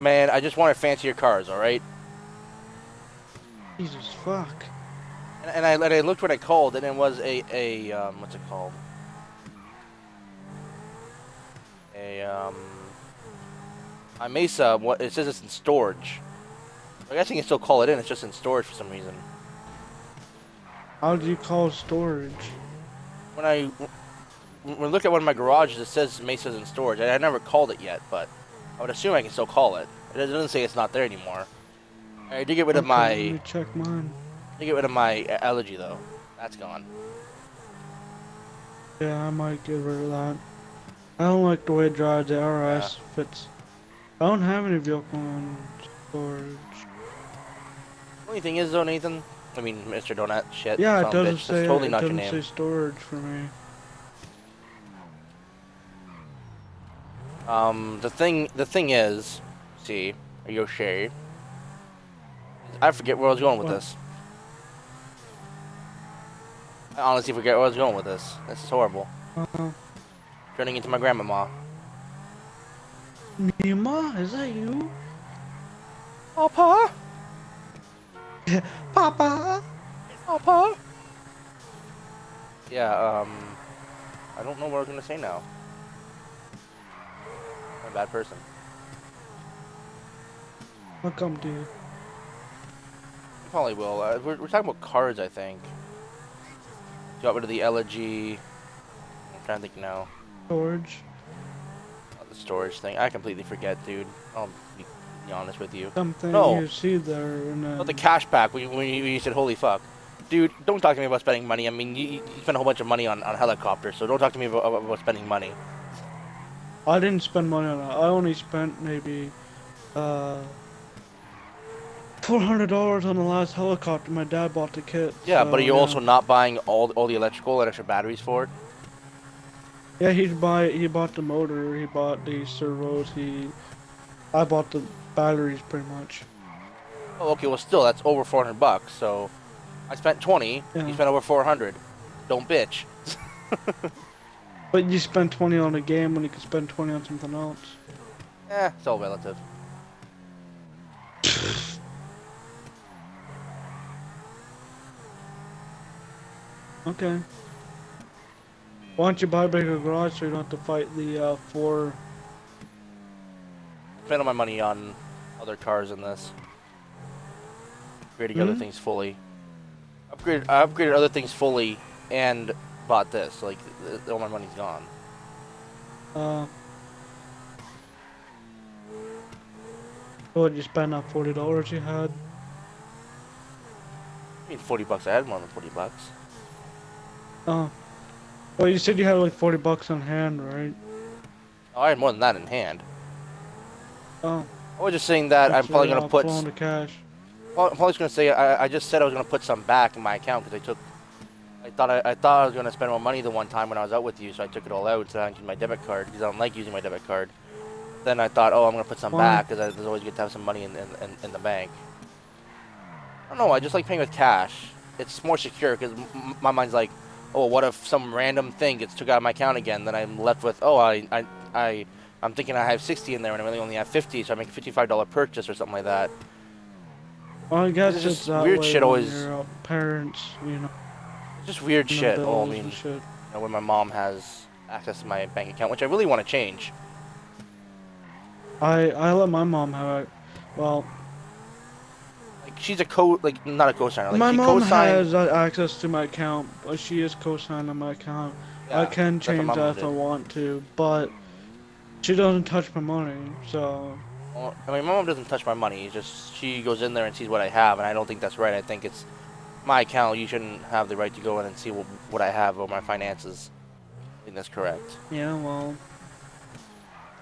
Man, I just wanted fancier cars, alright? Jesus fuck. And I looked what I called, and it was what's it called? A, a Mesa, what, it says it's in storage. I guess you can still call it in, it's just in storage for some reason. How do you call storage? When I look at one of my garages, it says Mesa's in storage. I never called it yet, but I would assume I can still call it. It doesn't say it's not there anymore. I did get rid of Okay, let my, me check mine. allergy, though. That's gone. Yeah, I might get rid of that. I don't like the way it drives. The Yeah. RS fits. I don't have any vehicle in storage. Only thing is, though, Nathan, I mean, Mr. Donut, shit, Yeah, it son of a doesn't bitch, that's say totally it not your doesn't say name. storage for me. The thing is, see, are you sure? I forget where I was going with What? this. I honestly forget where I was going with this. This is horrible. Uh, Turning into my grandmama. Nima, is that you? Papa? Papa. Papa? Yeah, I don't know what I was gonna say now. I'm a bad person. I'll come to you. I probably will. We're talking about cars, I think. Got rid of the elegy. I'm trying to think now. Storage. The storage thing. I completely forget, dude. I'll be honest with you. Something No, you see there and about the then. cash back when you said, holy fuck. Dude, don't talk to me about spending money. I mean, you spend a whole bunch of money on helicopters, so don't talk to me about spending money. I didn't spend money on that. I only spent maybe uh $400 on the last helicopter. My dad bought the kit, Yeah, but are so you also yeah. not buying all the electrical and extra batteries for it? Yeah, he bought the motor, he bought the servos, I bought the batteries pretty much. Oh, okay, well, still, that's over 400 bucks, so I spent 20, you Yeah. spent over 400. Don't bitch. But you spend 20 on a game when you could spend 20 on something else. It's all relative. Okay. Why don't you buy a bigger garage so you don't have to fight the four. Spent all my money on other cars in this. Upgrading other Hmm? things fully. I upgraded other things fully and bought this. Like, all my money's gone. Uh what did you spend on $40 you had? I mean, 40 bucks. I had more than 40 bucks. Oh. Well, you said you had like $40 on hand, right? Oh, I had more than that in hand. Oh. I was just saying that I'm probably Actually, gonna put. phone to cash. Well, I'm probably just gonna say I just said I was gonna put some back in my account because I took. I thought I was gonna spend more money the one time when I was out with you, so I took it all out so I can use my debit card because I don't like using my debit card. Then I thought, oh, I'm gonna put some Why? back because it's always good to have some money in the bank. I don't know. I just like paying with cash. It's more secure because my mind's like, oh, what if some random thing gets took out of my account again? Then I'm left with, oh, I'm thinking I have 60 in there and I really only have 50, so I make a $55 purchase or something like that. Well, I It's guess it's just that weird way shit when always. your parents, It's just weird and the shit. Oh, I bills mean, and shit. when my mom has access to my bank account, which I really want to change. I let my mom have it. Well, Like she's like not a co-signer. Like my she mom co-signed. has access to my account, but she is co-signed on my account. I Yeah, can that's what my change mom that if I did. want to, but she doesn't touch my money, so Well, I mean, my mom doesn't touch my money. It's just she goes in there and sees what I have, and I don't think that's right. I think it's my account. You shouldn't have the right to go in and see what I have or my finances. I think that's correct. yeah, well,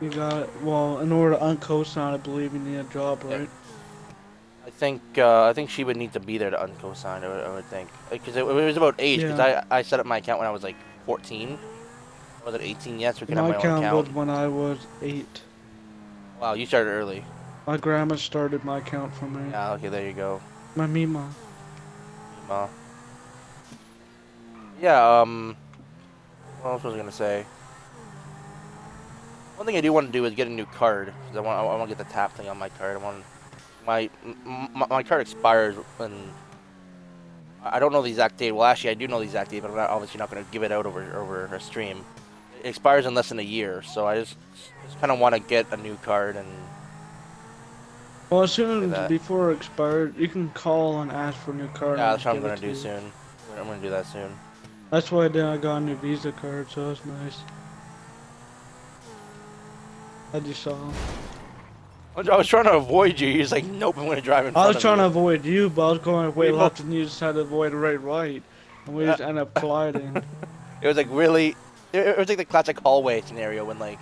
you got it. Well, in order to unco-sign, I believe you need a job, Yeah. right? I think she would need to be there to unco-sign. I would think because it was about age. Because Yeah. I set up my account when I was like 14. I wasn't 18 yet, so we could have My my own account account. was when I was 8. Wow, you started early. My grandma started my account for me. Yeah. Okay, there you go. My Mima. Mima. Yeah. What else was I gonna say? One thing I do want to do is get a new card because I want to get the tap thing on my card. I want my card expires when I don't know the exact date. Well, actually, I do know the exact date, but I'm not, obviously not going to give it out over a stream. It expires in less than a year, so I just kind of want to get a new card and Well, as do soon as that. before it expired, you can call and ask for a new card Yeah, and that's what I'm give it going to to do you. soon. I'm going to do that soon. That's why then I got a new Visa card, so that's nice. I just saw. I was trying to avoid you. He's like, nope, I'm going to drive in I front was of trying to you. avoid you, but I was going way We left both. and you just had to avoid right, and we just ended up colliding. It was like really. It was like the classic hallway scenario when like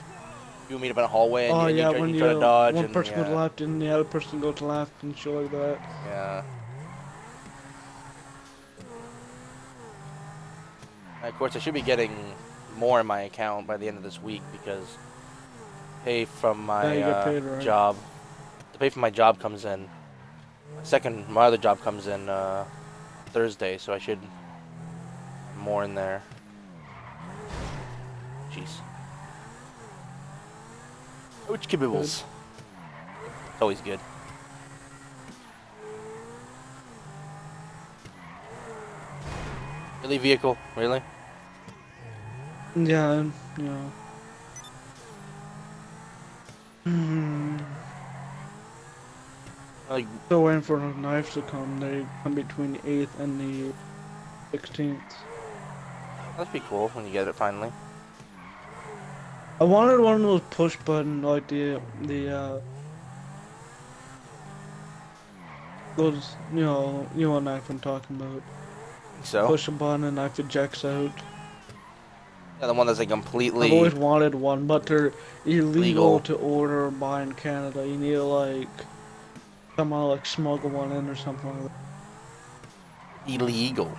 you meet up in a hallway Oh and yeah, when you try to dodge one and person goes yeah, left and the other person goes left and shit like that. yeah. And of course, I should be getting more in my account by the end of this week because pay from Yeah, you my get paid right. job. The pay from my job comes in. My other job comes in Thursday, so I should have more in there. Jeez. Which kibbles? It's always good. Really vehicle? Really? Yeah, yeah. Hmm. Like, Still waiting for the knives to come. They come between the 8th and the 16th. that'd be cool when you get it finally. I wanted one of those push button, like those, you know what knife I'm talking about. So, Push a button and knife ejects out. yeah, the one that's like I've completely always wanted one, but they're illegal legal, to order or buy in Canada. You need to like somehow like smuggle one in or something like that. illegal.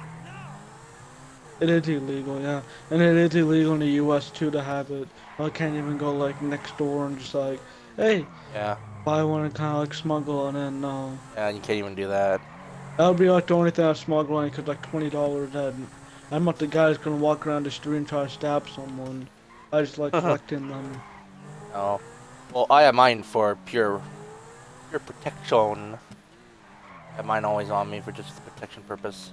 It is illegal, yeah, and it is illegal in the U.S. too to have it. I can't even go like next door and just like, hey, Yeah, buy one and kind of like smuggle it in. No, yeah, you can't even do that. that would be like the only thing I'm smuggling, cause like $20. And I'm not the guy that's gonna walk around the street and try to stab someone. I just like collecting them. Oh, well, I have mine for pure protection. I have mine always on me for just the protection purpose.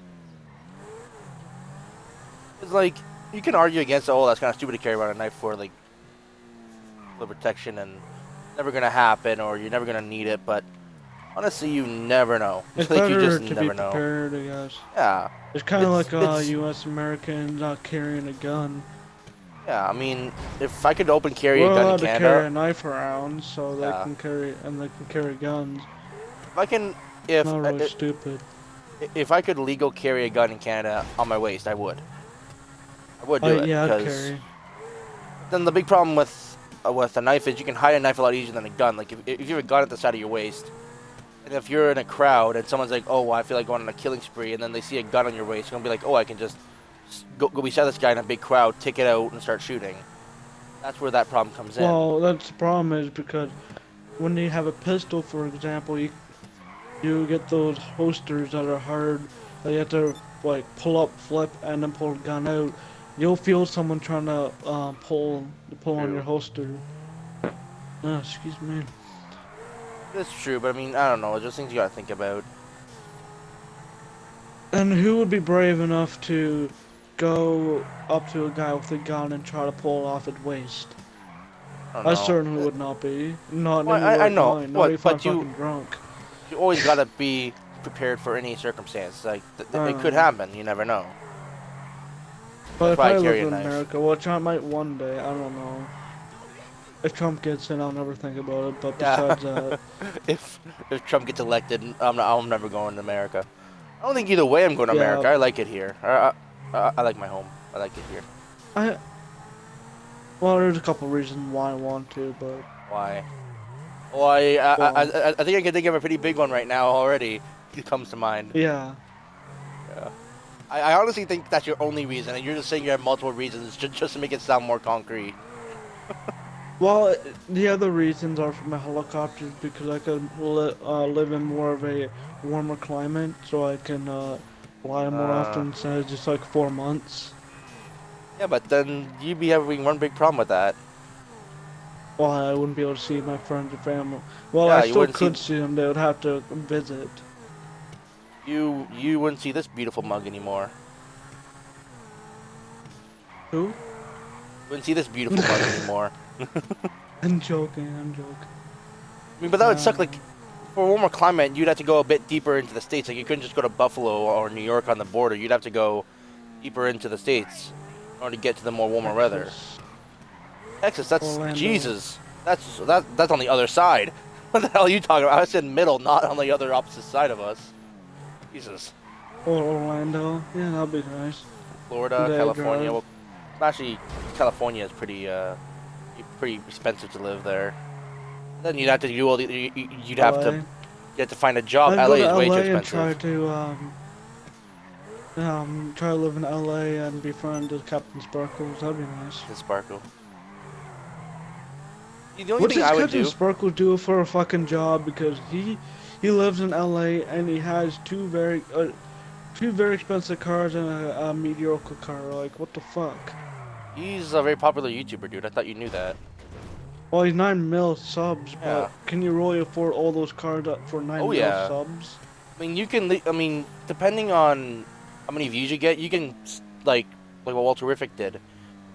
It's like you can argue against, oh, that's kind of stupid to carry around a knife for protection and never gonna happen, or you're never gonna need it. But honestly, you never know. It's Like you better just to be never know. prepared, I guess. Yeah, It's kind of like it's U.S. Americans not carrying a gun. yeah. I mean, if I could open carry We're a gun in allowed to carry Canada, a knife around, so they yeah. can carry and they can carry guns. If I can, Not really stupid. if I could legal carry a gun in Canada on my waist, I would. I would do it Yeah, I'd because carry. then the big problem with a knife is you can hide a knife a lot easier than a gun. Like if you have a gun at the side of your waist, and if you're in a crowd and someone's like, oh, well, I feel like going on a killing spree, and then they see a gun on your waist, you're gonna be like, oh, I can just go beside this guy in a big crowd, take it out, and start shooting. That's where that problem comes in. Well, that's the problem is because when you have a pistol, for example, you get those holsters that are hard. That you have to like pull up, flip, and then pull the gun out. You'll feel someone trying to pull on your True. holster. Oh, excuse me. It's true, but I mean, I don't know. It's just things you gotta think about. And who would be brave enough to go up to a guy with a gun and try to pull it off his waist? I don't I know. certainly would not be. Not in Well, my I right know. mind. Not What? if I'm But fucking drunk. you always gotta be prepared for any circumstance. Like it could Uh, happen. You never know. but That's if why I I carry lived a in knife. America, which I might one day, I don't know. If Trump gets in, I'll never think about it. But Yeah. besides that, if Trump gets elected, I'm never going to America. I don't think either way I'm going to yeah, America. I like it here. I like my home. I like it here. I well, there's a couple reasons why I want to, but Why? Well, I think I can think of a pretty big one right now already. It comes to mind. yeah. Yeah. I honestly think that's your only reason, and you're just saying you have multiple reasons just to make it sound more concrete. Well, the other reasons are for my helicopters because I could live in more of a warmer climate, so I can fly more Uh, often instead of just like 4 months. yeah, but then you'd be having one big problem with that. Well, I wouldn't be able to see my friends and family. Well, I Yeah, you still wouldn't see could see them. They would have to visit. you wouldn't see this beautiful mug anymore. Who? You wouldn't see this beautiful mug anymore. I'm joking. I'm joking. I mean, but that would suck. Like, for a warmer climate, you'd have to go a bit deeper into the states. Like, you couldn't just go to Buffalo or New York on the border. You'd have to go deeper into the states in order to get to the more warmer weather. Texas, Texas, that's Orlando. Jesus. That's on the other side. What the hell are you talking about? I said middle, not on the other opposite side of us. Jesus. Or Orlando. Yeah, that'd be nice. Florida, They California. drive. Well, actually, California is pretty expensive to live there. Then you'd have to do all the. You'd have LA. to. You have to find a job. I'd LA go to is way too LA and try expensive. to try to live in LA and be friends with Captain Sparkles. That'd be nice. The sparkle. The only What thing does I would Captain do. Sparkle do for a fucking job? Because he lives in LA and he has two very expensive cars and a mediocre car. Like, what the fuck? He's a very popular YouTuber, dude. I thought you knew that. Well, he's 9 mil subs, Yeah. but can you really afford all those cars up for 9 Oh, mil yeah. subs? I mean, you can. I mean, depending on how many views you get, you can like what Walter Riffic did.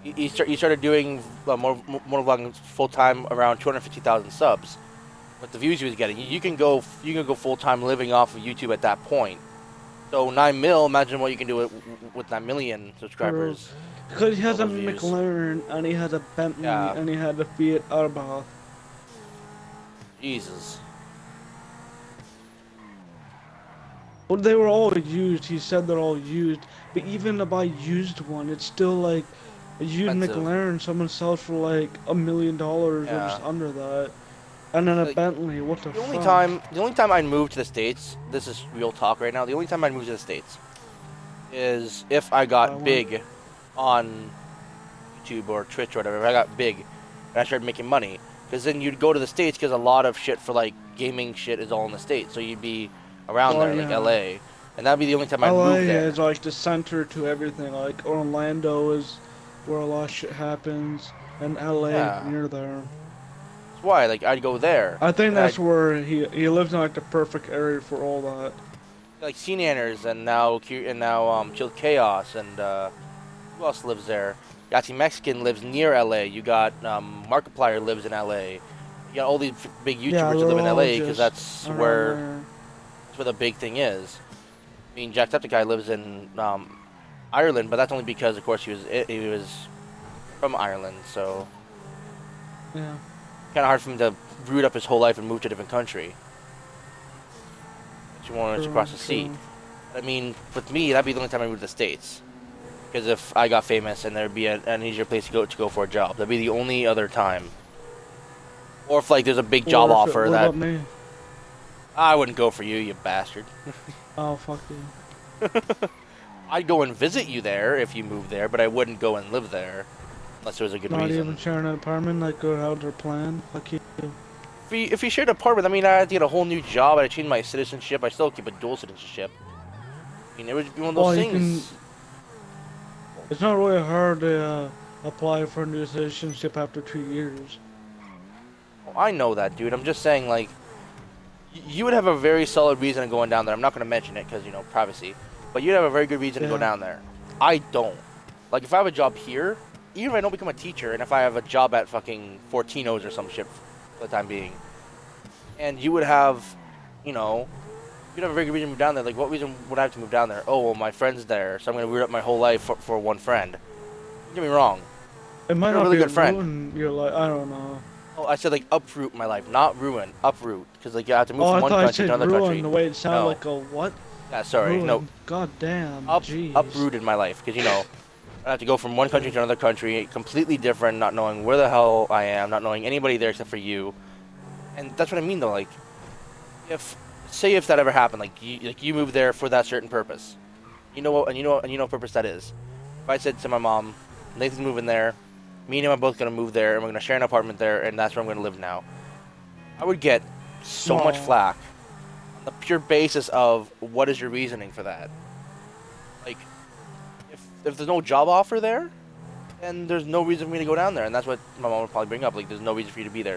He started doing more vlogging full time around 250,000 subs. With the views he was getting, you can go full time living off of YouTube at that point. So 9 mil. Imagine what you can do with 9 million subscribers. Because he has a All those views. McLaren and he has a Bentley Yeah. and he had a Fiat Arba. Jesus. Well, they were all used. He said they're all used. But even to buy used one, it's still like a used Expensive. McLaren someone sells for like $1 million or Yeah. just under that. And then a Like, Bentley, what the The fuck? only time I'd move to the States, this is real talk right now, the only time I'd move to the States is if I got Why? big on YouTube or Twitch or whatever. If I got big and I started making money. Because then you'd go to the States because a lot of shit for like gaming shit is all in the States. So you'd be around Oh, there, like yeah. LA. And that'd be the only time I'd LA move there. is like the center to everything. Like Orlando is where a lot of shit happens. And LA Yeah. near there. That's why, like, I'd go there. I think And that's I'd- where he lives in like the perfect area for all that. like CNanners and now Chilled Chaos and who else lives there? Yahtzee Mexican lives near LA. You got Markiplier lives in LA. You got all these big YouTubers Yeah, that live in they're all LA because just that's around where there. the big thing is. I mean, Jacksepticeye lives in Ireland, but that's only because, of course, he was from Ireland. So Yeah. kind of hard for him to root up his whole life and move to a different country. But you want to True, cross the sea. true. I mean, with me, that'd be the only time I moved to the States. Because if I got famous and there'd be an easier place to go for a job, that'd be the only other time. Or if like there's a big job What if it- offer what that about me? I wouldn't go for you, you bastard. Oh, fuck you. I'd go and visit you there if you moved there, but I wouldn't go and live there unless there was a good Not reason. even sharing an apartment, like go out their plan. Fuck you. If you shared an apartment, I mean, I had to get a whole new job. I'd change my citizenship. I still keep a dual citizenship. I mean, it would be one of those Well, you things. It's not really hard to apply for a new citizenship after 2 years. Oh, I know that, dude. I'm just saying, like, you would have a very solid reason of going down there. I'm not going to mention it because, you know, privacy. But you'd have a very good reason to go Yeah. down there. I don't. Like, if I have a job here, even if I don't become a teacher, and if I have a job at fucking Fortino's or some shit for the time being, and you would have, you know, you'd have a very good reason to move down there. Like, what reason would I have to move down there? Oh, well, my friend's there, so I'm going to root up my whole life for one friend. Don't get me wrong. It might You're a not really be good friend. ruin your life. I don't know. Oh, I said, like, uproot my life, not ruin. Uproot. Because, like, you have to move Oh, from I one thought I country said to another ruin country. the way it sounded No. like a what? Yeah, sorry. Ruin. No, God damn. Jeez. uprooted my life because, you know, I have to go from one country to another country, completely different, not knowing where the hell I am, not knowing anybody there except for you, and that's what I mean though. Like, if that ever happened, like you moved there for that certain purpose, you know what purpose that is. If I said to my mom, Nathan's moving there, me and him are both gonna move there, and we're gonna share an apartment there, and that's where I'm gonna live now, I would get so much Aw. flack on the pure basis of what is your reasoning for that. Like, if there's no job offer there, and there's no reason for me to go down there. And that's what my mom would probably bring up. Like, there's no reason for you to be there.